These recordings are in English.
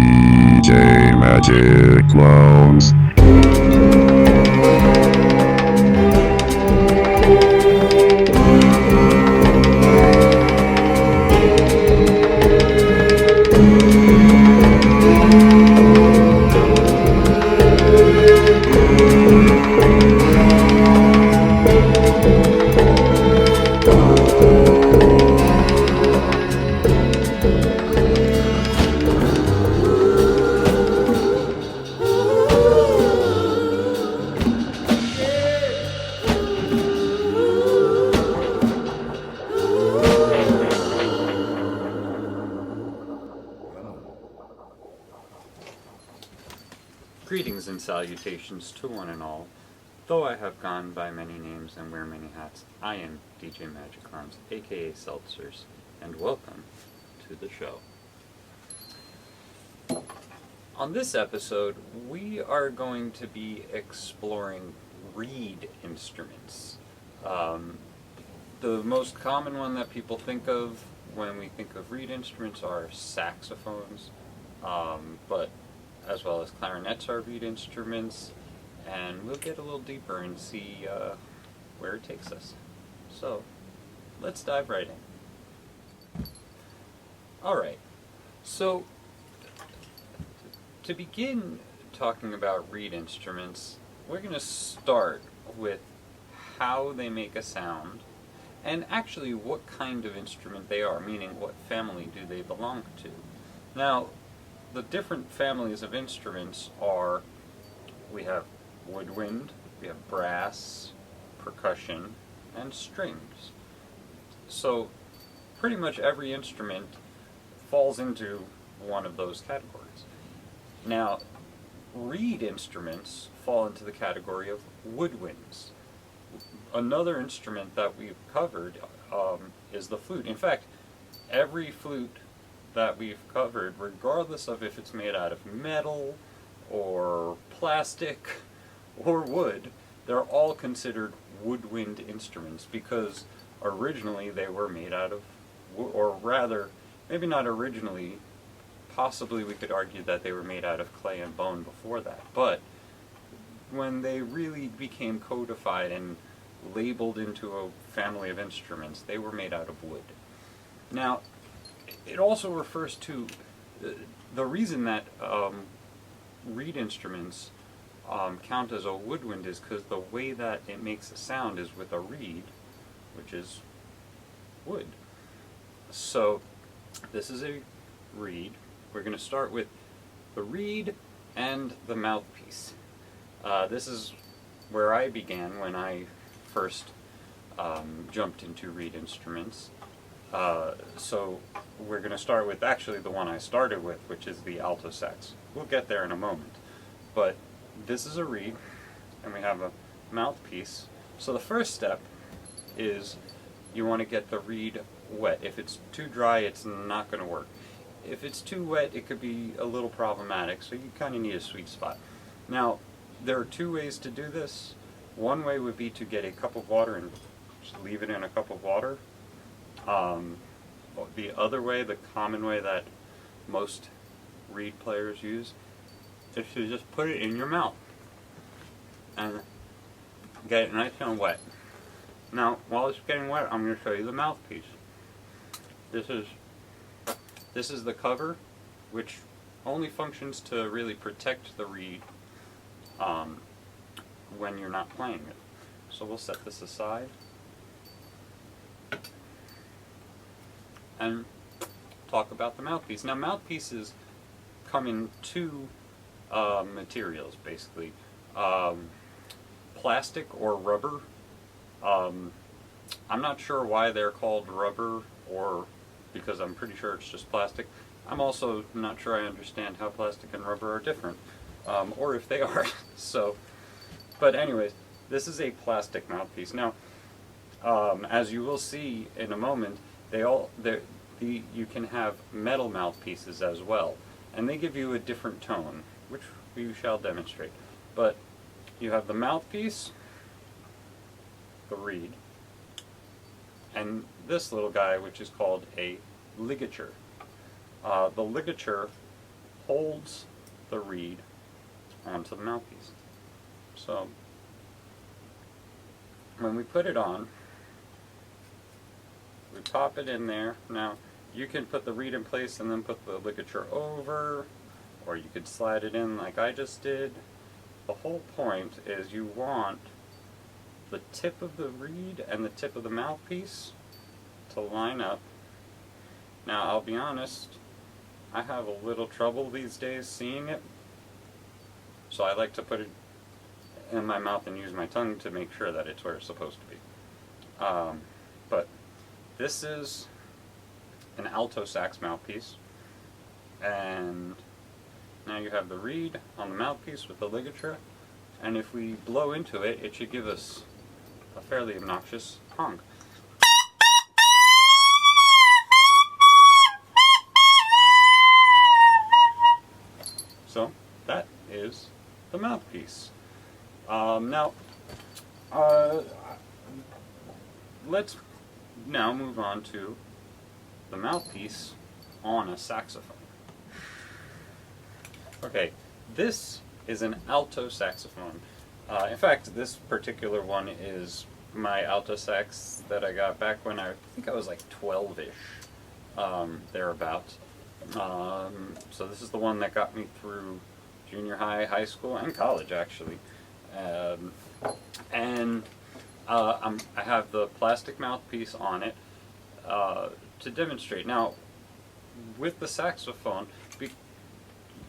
DJ Magic Clones. Greetings and salutations to one and all. Though I have gone by many names and wear many hats, I am DJMAGICCLOWNS, aka Seltzers, and welcome to the show. On this episode, we are going to be exploring reed instruments. The most common one that people think of when we think of reed instruments are saxophones, but as well as clarinets are reed instruments, and we'll get a little deeper and see where it takes us. So, let's dive right in. Alright, so to begin talking about reed instruments, we're going to start with how they make a sound, and actually what kind of instrument they are, meaning what family do they belong to. Now, the different families of instruments are, we have woodwind, we have brass, percussion, and strings. So pretty much every instrument falls into one of those categories. Now, reed instruments fall into the category of woodwinds. Another instrument that we've covered is the flute. In fact, every flute that we've covered, regardless of if it's made out of metal or plastic or wood, they're all considered woodwind instruments because originally they were made out of, or rather, maybe not originally, possibly we could argue that they were made out of clay and bone before that, but when they really became codified and labeled into a family of instruments, they were made out of wood. Now, it also refers to the reason that reed instruments count as a woodwind is because the way that it makes a sound is with a reed, which is wood. So this is a reed. We're going to start with the reed and the mouthpiece. This is where I began when I first jumped into reed instruments. So we're going to start with actually the one I started with, which is the alto sax. We'll get there in a moment. But this is a reed, and we have a mouthpiece. So the first step is you want to get the reed wet. If it's too dry, it's not going to work. If it's too wet, it could be a little problematic, so you kind of need a sweet spot. Now, there are two ways to do this. One way would be to get a cup of water and just leave it in a cup of water. The other way, the common way that most reed players use, is to just put it in your mouth and get it nice and wet. Now, while it's getting wet, I'm going to show you the mouthpiece. This is the cover, which only functions to really protect the reed when you're not playing it. So we'll set this aside and talk about the mouthpiece. Now, mouthpieces come in two materials, basically. Plastic or rubber. I'm not sure why they're called rubber, or because I'm pretty sure it's just plastic. I'm also not sure I understand how plastic and rubber are different, or if they are. So, but anyways, this is a plastic mouthpiece. Now, as you will see in a moment, you can have metal mouthpieces as well, and they give you a different tone, which we shall demonstrate. But you have the mouthpiece, the reed, and this little guy, which is called a ligature. The ligature holds the reed onto the mouthpiece. So when we put it on, we pop it in there. Now you can put the reed in place and then put the ligature over, or you could slide it in like I just did. The whole point is you want the tip of the reed and the tip of the mouthpiece to line up. Now I'll be honest, I have a little trouble these days seeing it, so I like to put it in my mouth and use my tongue to make sure that it's where it's supposed to be. But this is an alto sax mouthpiece, and now you have the reed on the mouthpiece with the ligature, and if we blow into it, it should give us a fairly obnoxious honk. So that is the mouthpiece. Now, let's now move on to the mouthpiece on a saxophone. Okay, this is an alto saxophone. In fact, this particular one is my alto sax that I got back when I think I was like 12-ish, thereabouts. So this is the one that got me through junior high, high school, and college actually. I have the plastic mouthpiece on it to demonstrate. Now, with the saxophone,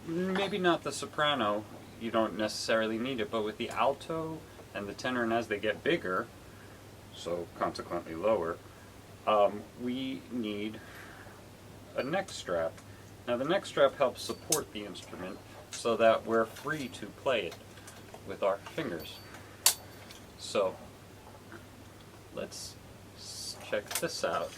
maybe not the soprano, you don't necessarily need it, but with the alto and the tenor, and as they get bigger, so consequently lower, we need a neck strap. Now the neck strap helps support the instrument so that we're free to play it with our fingers. So let's check this out.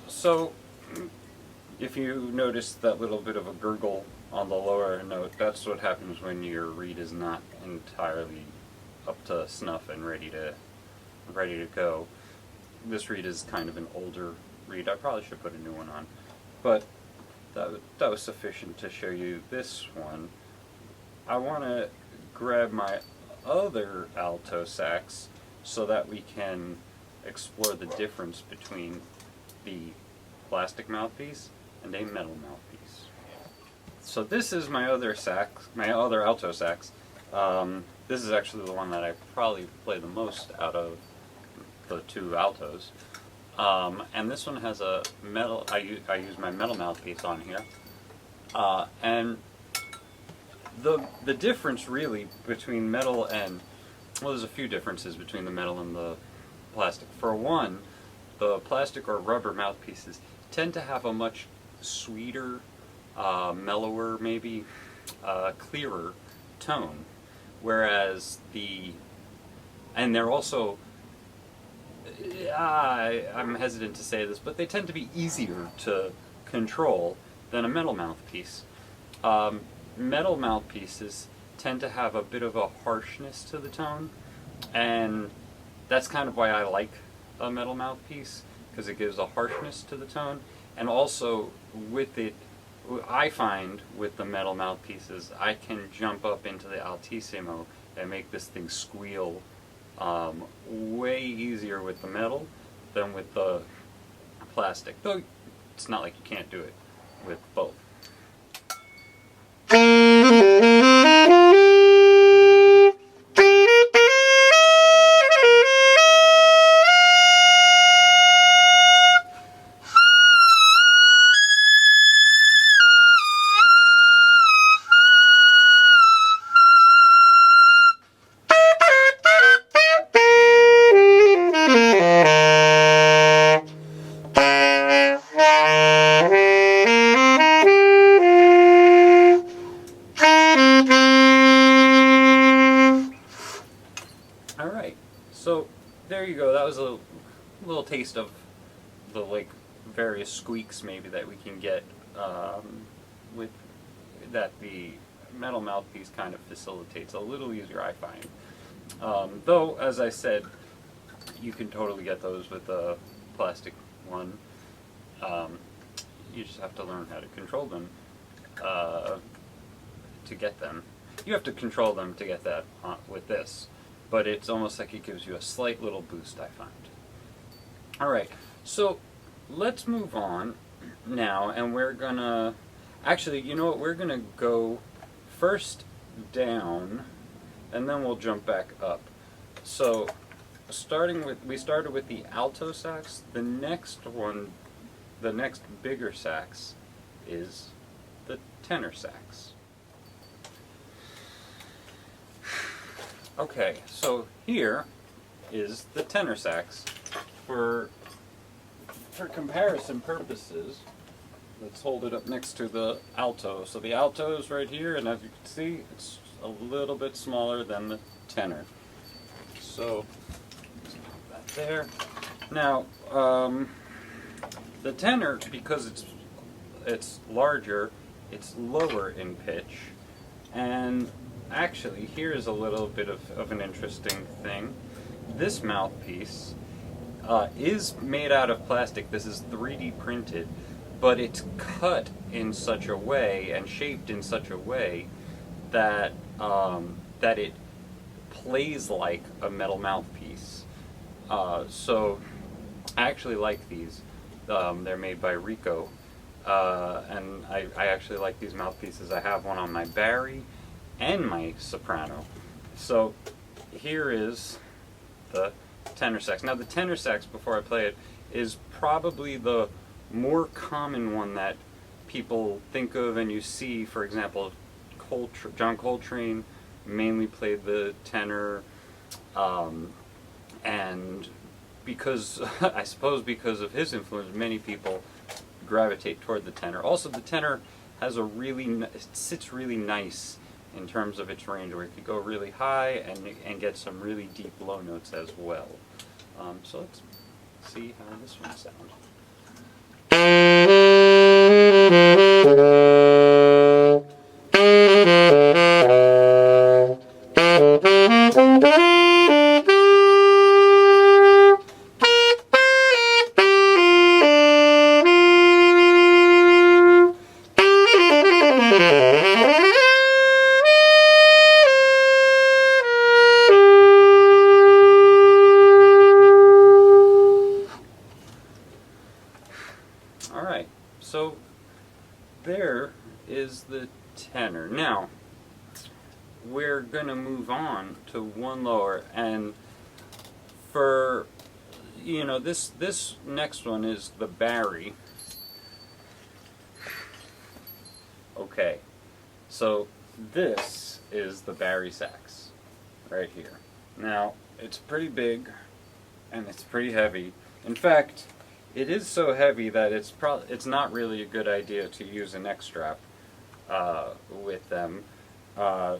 So if you notice that little bit of a gurgle on the lower note, that's what happens when your reed is not entirely up to snuff and ready to go. This reed is kind of an older reed. I probably should put a new one on, but that was sufficient to show you this one. I want to grab my other alto sax so that we can explore the difference between the plastic mouthpiece and a metal mouthpiece. So this is my other sax, my other alto sax. This is actually the one that I probably play the most out of the two altos. And this one has a metal, I use my metal mouthpiece on here. And the difference really between metal and, well, there's a few differences between the metal and the plastic. For one, the plastic or rubber mouthpieces tend to have a much sweeter, mellower, maybe clearer tone, whereas and they're also, I'm hesitant to say this, but they tend to be easier to control than a metal mouthpiece. Metal mouthpieces tend to have a bit of a harshness to the tone, and that's kind of why I like a metal mouthpiece, because it gives a harshness to the tone. And also with it, I find with the metal mouthpieces, I can jump up into the altissimo and make this thing squeal way easier with the metal than with the plastic. Though it's not like you can't do it with both. Alright, so there you go. That was a little taste of the various squeaks maybe that we can get with that the metal mouthpiece kind of facilitates a little easier, I find. Though, as I said, you can totally get those with a plastic one. You just have to learn how to control them to get them. You have to control them to get that with this, but it's almost like it gives you a slight little boost, I find. Alright, so let's move on now, and we're gonna, actually, you know what, we're gonna go first down, and then we'll jump back up. So, we started with the alto sax. The next one, the next bigger sax, is the tenor sax. Okay, so here is the tenor sax. For comparison purposes, let's hold it up next to the alto. So the alto is right here, and as you can see, it's a little bit smaller than the tenor. So, let's put that there. Now, the tenor, because it's larger, it's lower in pitch, and actually, here's a little bit of an interesting thing. This mouthpiece is made out of plastic. This is 3D printed, but it's cut in such a way and shaped in such a way that that it plays like a metal mouthpiece. So I actually like these. They're made by Rico, and I actually like these mouthpieces. I have one on my bari and my soprano. So here is the tenor sax. Now the tenor sax, before I play it, is probably the more common one that people think of and you see. For example, John Coltrane mainly played the tenor, and because, I suppose because of his influence, many people gravitate toward the tenor. Also, the tenor has a it sits really nice in terms of its range, where it could go really high and get some really deep low notes as well. So let's see how this one sounds. Alright, so there is the tenor. Now, we're going to move on to one lower, and for, you know, this next one is the bari. Okay, so this is the bari sax, right here. Now, it's pretty big, and it's pretty heavy. In fact, it is so heavy that it's not really a good idea to use a neck strap with them.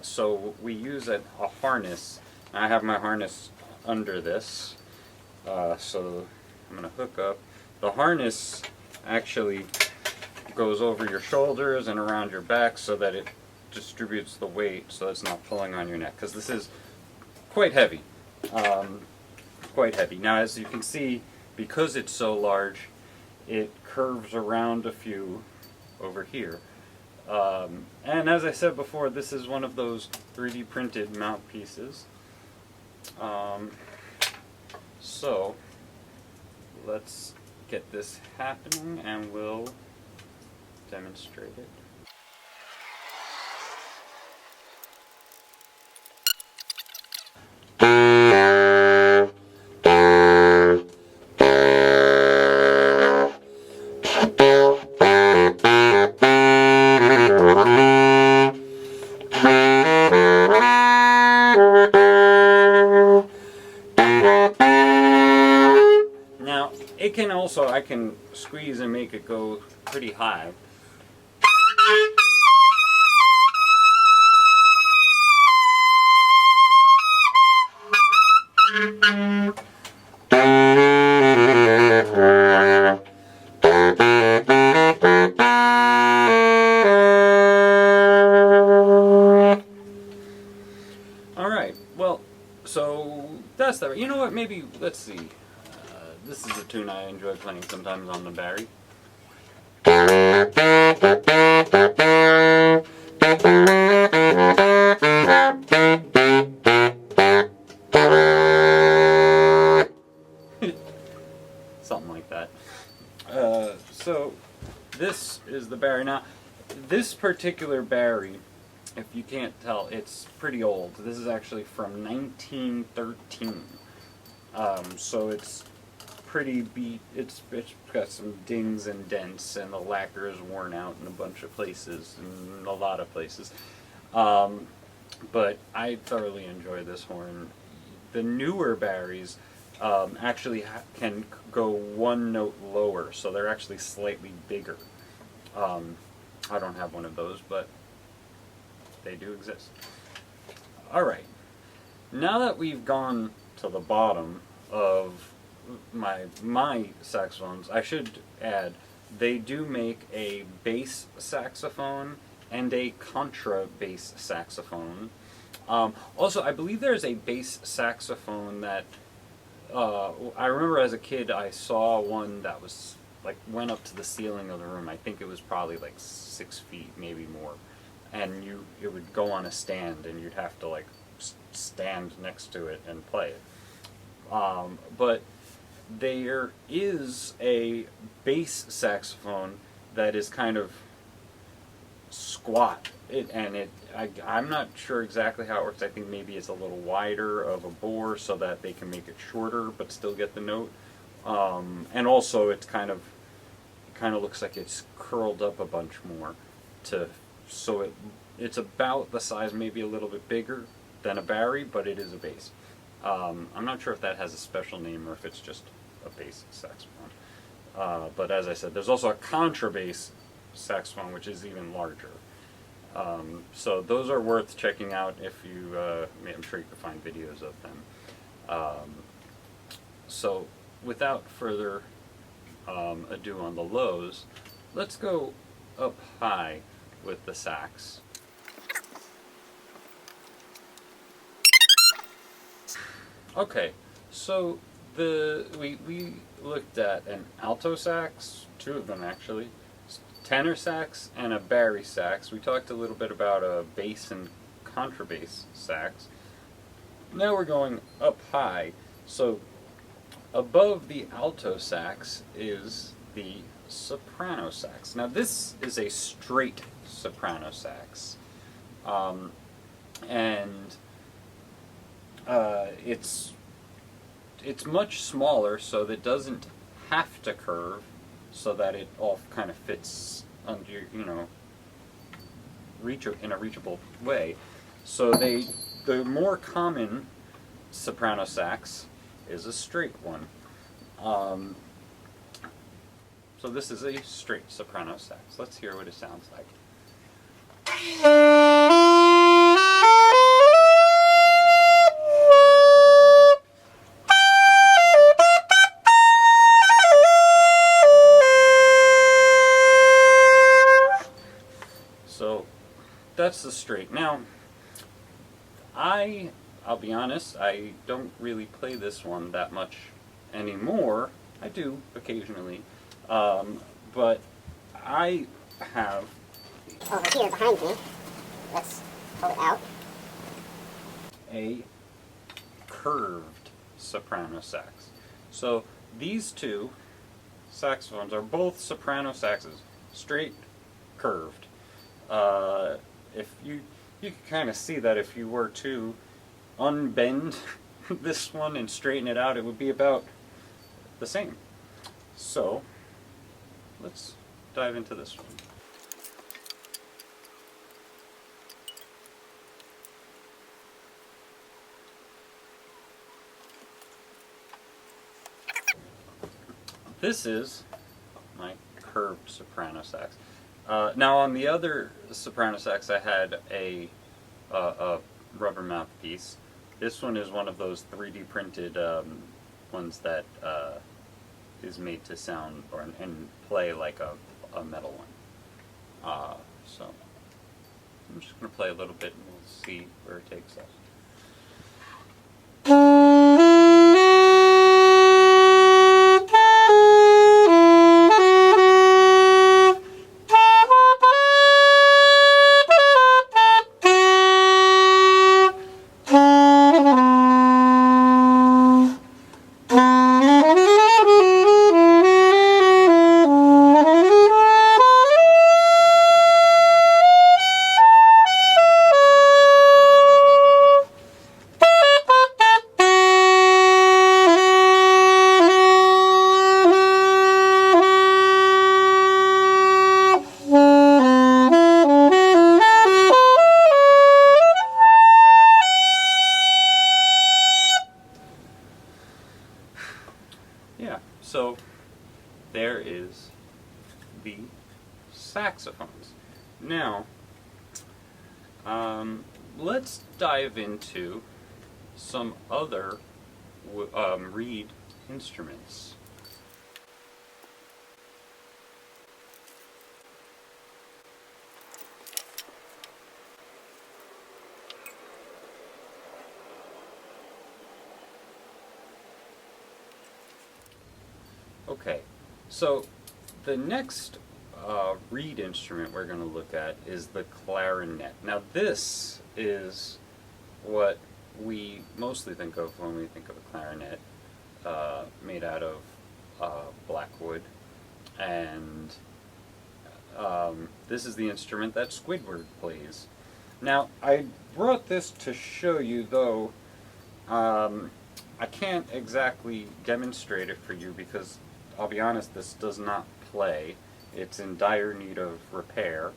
So we use a harness. I have my harness under this, so I'm going to hook up. The harness actually goes over your shoulders and around your back so that it distributes the weight so it's not pulling on your neck, because this is quite heavy. Quite heavy. Now, as you can see, because it's so large, it curves around a few over here. And as I said before, this is one of those 3D printed mouthpieces. So let's get this happening and we'll demonstrate it. Now, it can also, I can squeeze and make it go pretty high. let's see. This is a tune I enjoy playing sometimes on the Barry. Something like that. So this is the Barry. Now, this particular Barry, if you can't tell, it's pretty old. This is actually from 1913. So it's pretty beat. It's got some dings and dents, and the lacquer is worn out in a bunch of places, in a lot of places. But I thoroughly enjoy this horn. The newer Barrys actually can go one note lower, so they're actually slightly bigger. I don't have one of those, but they do exist. Alright, now that we've gone to the bottom of my saxophones, I should add, they do make a bass saxophone and a contrabass saxophone. Also, I believe there's a bass saxophone that I remember as a kid I saw one that was like went up to the ceiling of the room. I think it was probably like 6 feet, maybe more, and it would go on a stand, and you'd have to like stand next to it and play it. But there is a bass saxophone that is kind of squat. I'm not sure exactly how it works. I think maybe it's a little wider of a bore so that they can make it shorter but still get the note. And also it kind of looks like it's curled up a bunch more so it's about the size, maybe a little bit bigger than a Barry, but it is a bass. I'm not sure if that has a special name or if it's just a bass saxophone. But as I said, there's also a contrabass saxophone, which is even larger. So those are worth checking out if you, I'm sure you can find videos of them. So without further ado on the lows, let's go up high with the sax. Okay, so we looked at an alto sax, two of them actually, tenor sax and a Barry sax. We talked a little bit about a bass and contrabass sax. Now we're going up high. So above the alto sax is the soprano sax. Now this is a straight soprano sax, and it's much smaller, so that it doesn't have to curve, so that it all kind of fits under, in a reachable way. So the more common soprano sax is a straight one. So this is a straight soprano sax. Let's hear what it sounds like. So that's the straight. Now, I'll be honest, I don't really play this one that much anymore. I do occasionally, but I have over here behind me, let's pull it out, a curved soprano sax. So these two saxophones are both soprano saxes, straight, curved. If you can kind of see that if you were to unbend this one and straighten it out, it would be about the same. So let's dive into this one. This is my curved soprano sax. Now on the other soprano sax I had a rubber mouthpiece. This one is one of those 3D printed ones that is made to sound and play like a metal one. So I'm just going to play a little bit and we'll see where it takes us. saxophones. Now, let's dive into some other reed instruments. Okay, so the next reed instrument we're going to look at is the clarinet. Now this is what we mostly think of when we think of a clarinet, made out of black wood, and this is the instrument that Squidward plays. Now I brought this to show you, though I can't exactly demonstrate it for you because I'll be honest, this does not play. It's in dire need of repair,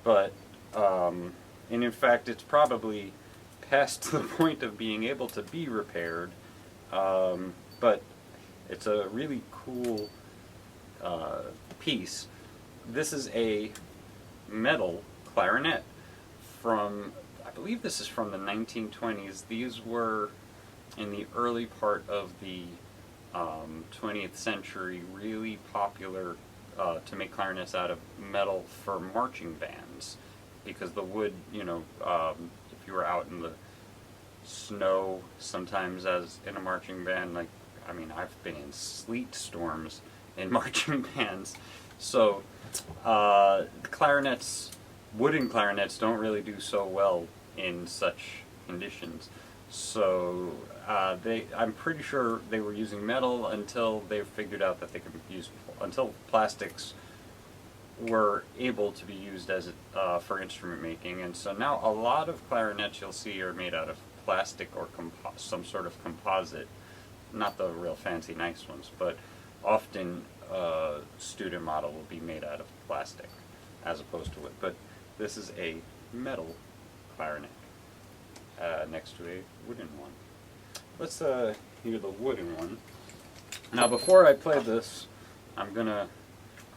but and in fact it's probably past the point of being able to be repaired, but it's a really cool piece. This is a metal clarinet from, I believe this is from the 1920s. These were in the early part of the 20th century really popular to make clarinets out of metal for marching bands, because the wood, you know, if you were out in the snow, sometimes as in a marching band, like, I mean, I've been in sleet storms in marching bands, so clarinets, wooden clarinets don't really do so well in such conditions. So I'm pretty sure they were using metal until they figured out that they could use, until plastics were able to be used as for instrument making. And so now a lot of clarinets you'll see are made out of plastic or some sort of composite, not the real fancy nice ones, but often student model will be made out of plastic as opposed to wood. But this is a metal clarinet next to a wooden one. Let's hear the wooden one. Now before I play this, I'm gonna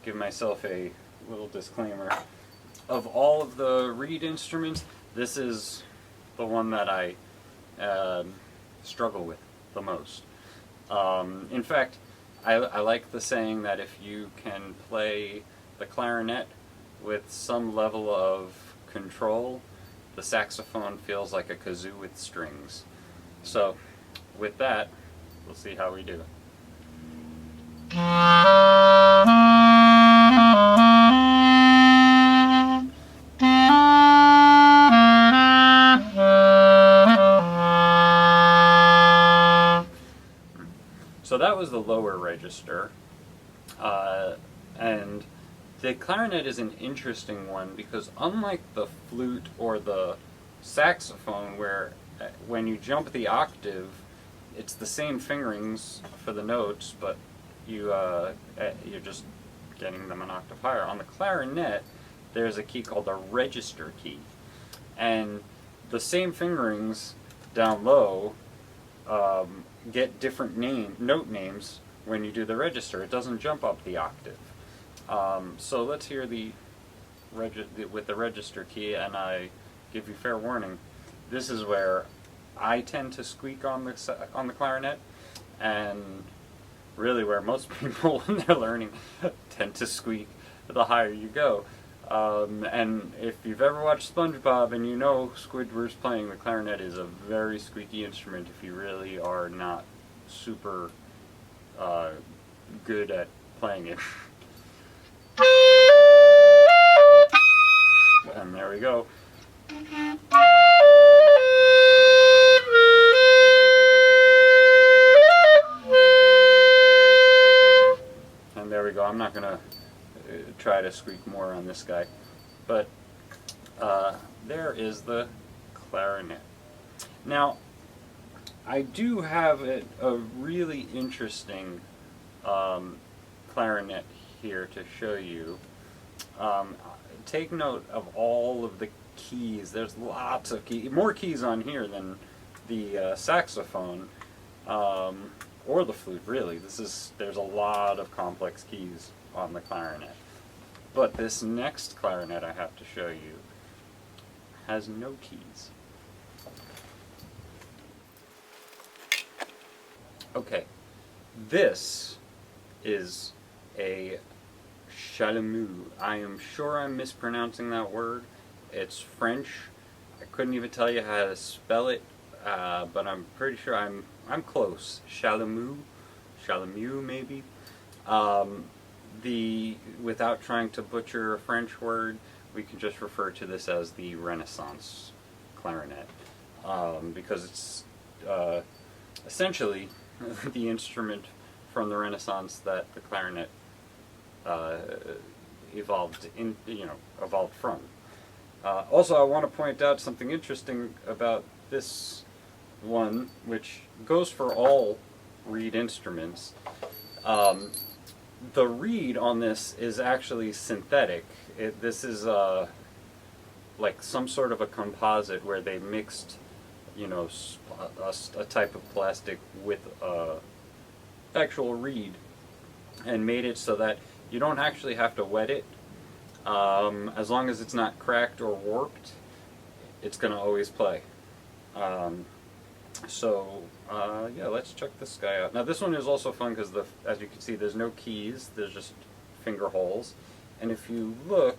give myself a little disclaimer. Of all of the reed instruments, this is the one that I struggle with the most. In fact, I like the saying that if you can play the clarinet with some level of control, the saxophone feels like a kazoo with strings. So, with that, we'll see how we do. So that was the lower register, and the clarinet is an interesting one because unlike the flute or the saxophone, where when you jump the octave, it's the same fingerings for the notes, but you're just getting them an octave higher. On the clarinet, there's a key called the register key, and the same fingerings down low get different note names when you do the register. It doesn't jump up the octave. So let's hear with the register key, and I give you fair warning. This is where I tend to squeak on the clarinet, and really where most people when they're learning tend to squeak the higher you go. And if you've ever watched SpongeBob and you know Squidward's playing, the clarinet is a very squeaky instrument if you really are not super good at playing it. And there we go. And there we go. I'm not going to try to squeak more on this guy. But there is the clarinet. Now, I do have a really interesting clarinet here to show you. Take note of all of the keys. There's lots of keys, more keys on here than the saxophone or the flute. Really, there's a lot of complex keys on the clarinet. But this next clarinet I have to show you has no keys. Okay, this is a chalumeau. I am sure I'm mispronouncing that word. It's French. I couldn't even tell you how to spell it, but I'm pretty sure I'm close. Chalumeau, maybe. Without trying to butcher a French word, we can just refer to this as the Renaissance clarinet, because it's essentially the instrument from the Renaissance that the clarinet evolved from. Also, I want to point out something interesting about this one, which goes for all reed instruments. The reed on this is actually synthetic. This is like some sort of a composite where they mixed, a type of plastic with actual reed and made it so that you don't actually have to wet it. As long as it's not cracked or warped, it's going to always play. Yeah, let's check this guy out. Now this one is also fun because, as you can see, there's no keys, there's just finger holes. And if you look,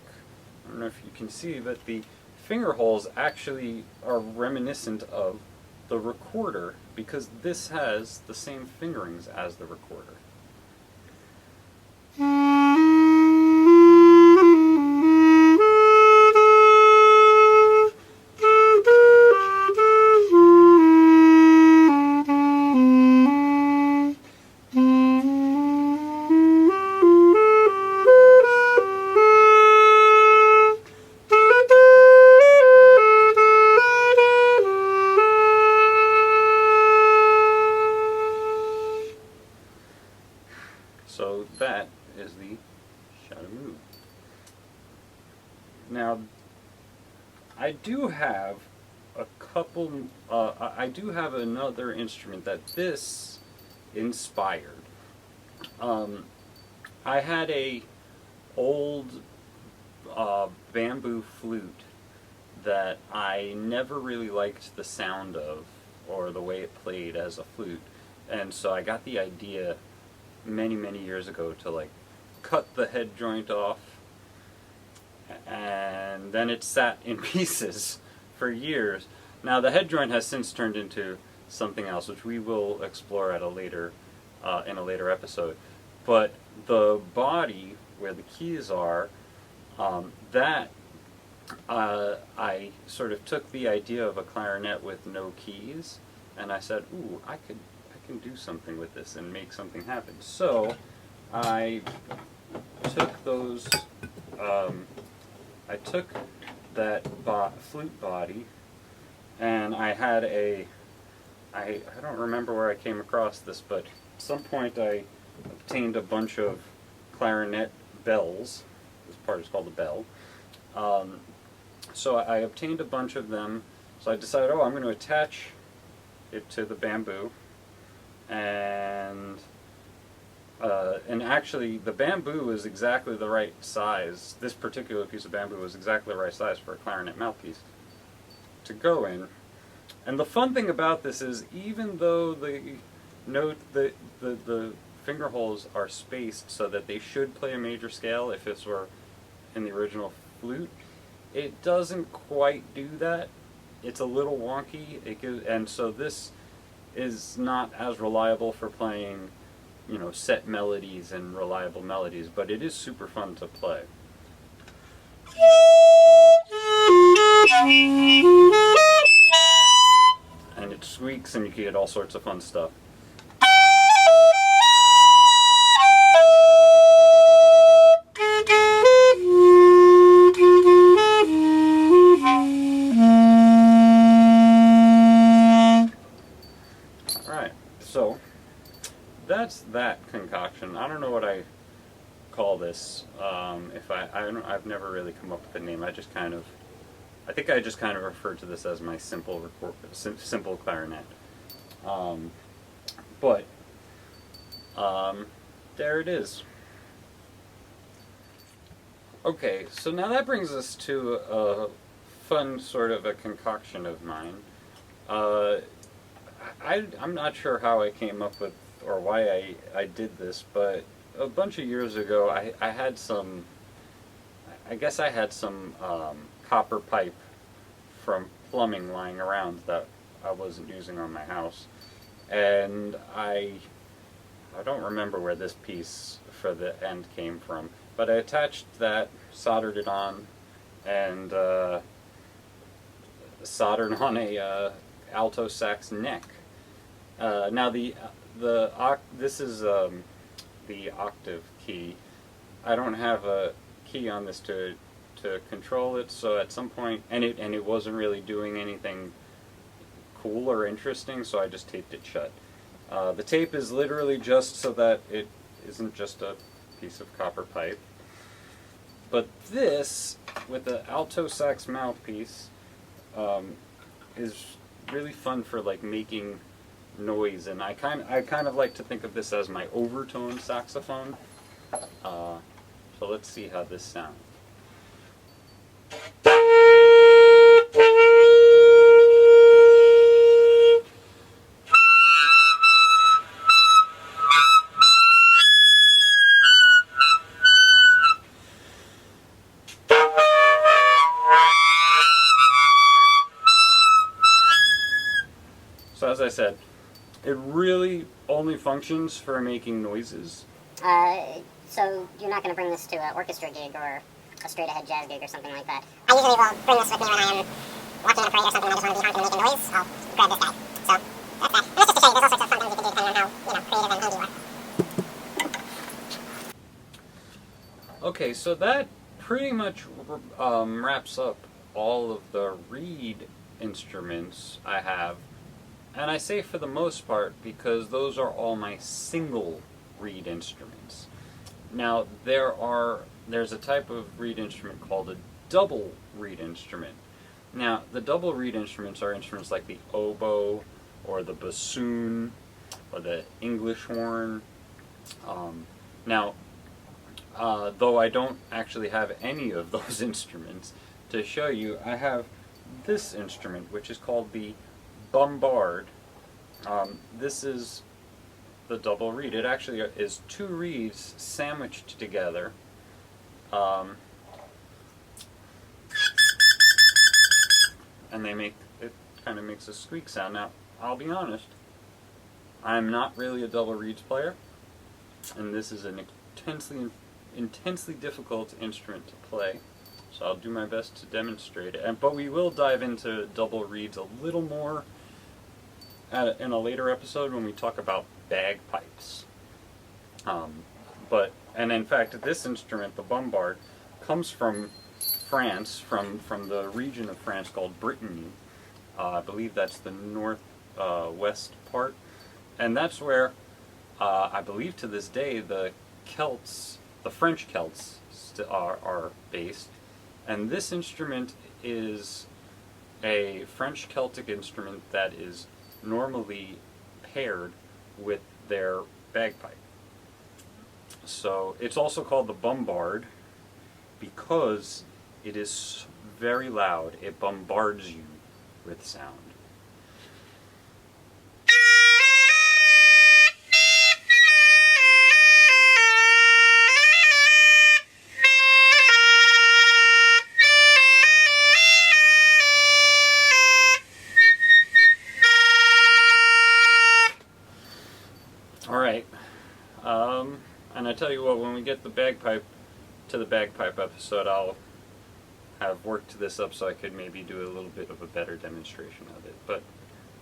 I don't know if you can see, but the finger holes actually are reminiscent of the recorder, because this has the same fingerings as the recorder. So that is the chalumeau. Now, I do have another instrument that this inspired. I had a old bamboo flute that I never really liked the sound of, or the way it played as a flute, and so I got the idea many years ago to cut the head joint off, and then it sat in pieces for years. Now the head joint has since turned into something else, which we will explore at a later in a later episode. But the body where the keys are, I sort of took the idea of a clarinet with no keys, and I said, ooh, I can do something with this and make something happen. So I took those, I took that flute body, and I had I don't remember where I came across this, but at some point I obtained a bunch of clarinet bells. This part is called a bell. So I obtained a bunch of them, so I decided, I'm going to attach it to the bamboo. And actually the bamboo is exactly the right size. This particular piece of bamboo is exactly the right size for a clarinet mouthpiece to go in. And the fun thing about this is, even though the finger holes are spaced so that they should play a major scale if this were in the original flute, it doesn't quite do that. It's a little wonky, and so this is not as reliable for playing, set melodies and reliable melodies, but it is super fun to play. And it squeaks, and you can get all sorts of fun stuff. So that's that concoction. I don't know what I call this. I've never really come up with a name. I think I just kind of refer to this as my simple clarinet. There it is. Okay, so now that brings us to a fun sort of a concoction of mine. Uh, I'm not sure how I came up with or why I did this, but a bunch of years ago I had some, I guess I had some copper pipe from plumbing lying around that I wasn't using on my house. And I don't remember where this piece for the end came from, but I attached that, soldered it on, and soldered on a alto sax neck. Now this is the octave key. I don't have a key on this to control it, so at some point, and it wasn't really doing anything cool or interesting, so I just taped it shut. The tape is literally just so that it isn't just a piece of copper pipe. But this, with the alto sax mouthpiece, is really fun for like making noise, and I kind of like to think of this as my overtone saxophone. So let's see how this sounds. So as I said, it really only functions for making noises. So you're not going to bring this to an orchestra gig or a straight-ahead jazz gig or something like that? I usually will bring this with me when I am walking in a parade or something and I just want to be honking and making noise. I'll grab this guy. So that's that. And that's just to show you, there's all sorts of fun things you can do depending on how creative and handy you are. Okay, so that pretty much wraps up all of the reed instruments I have. And I say for the most part because those are all my single reed instruments. Now there's a type of reed instrument called a double reed instrument. Now the double reed instruments are instruments like the oboe or the bassoon or the English horn. Though I don't actually have any of those instruments to show you, I have this instrument which is called the bombard. This is the double reed. It actually is two reeds sandwiched together. And it kind of makes a squeak sound. Now, I'll be honest, I'm not really a double reeds player, and this is an intensely difficult instrument to play. So I'll do my best to demonstrate it. But we will dive into double reeds a little more in a later episode when we talk about bagpipes. And in fact, this instrument, the bombard, comes from France, from the region of France called Brittany. I believe that's the northwest part, and that's where I believe to this day the Celts, the French Celts, are based. And this instrument is a French Celtic instrument that is normally paired with their bagpipe. So it's also called the bombard because it is very loud. It bombards you with sound. Alright, and I tell you what, when we get the bagpipe episode, I'll have worked this up so I could maybe do a little bit of a better demonstration of it. But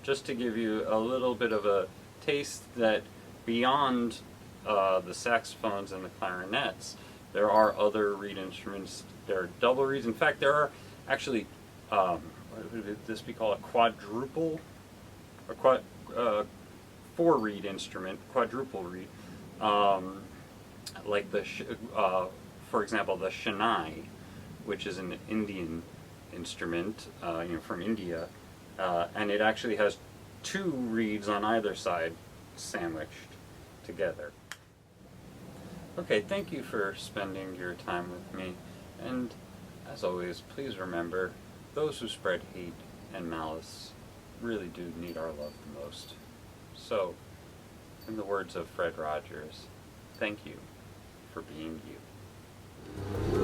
just to give you a little bit of a taste that beyond the saxophones and the clarinets, there are other reed instruments. There are double reeds. In fact, there are actually, what would this be called, a quadruple? Four reed instrument, quadruple reed, like for example, the Shehnai, which is an Indian instrument, from India, and it actually has two reeds on either side sandwiched together. Okay, thank you for spending your time with me. And as always, please remember, those who spread hate and malice really do need our love the most. So, in the words of Fred Rogers, thank you for being you.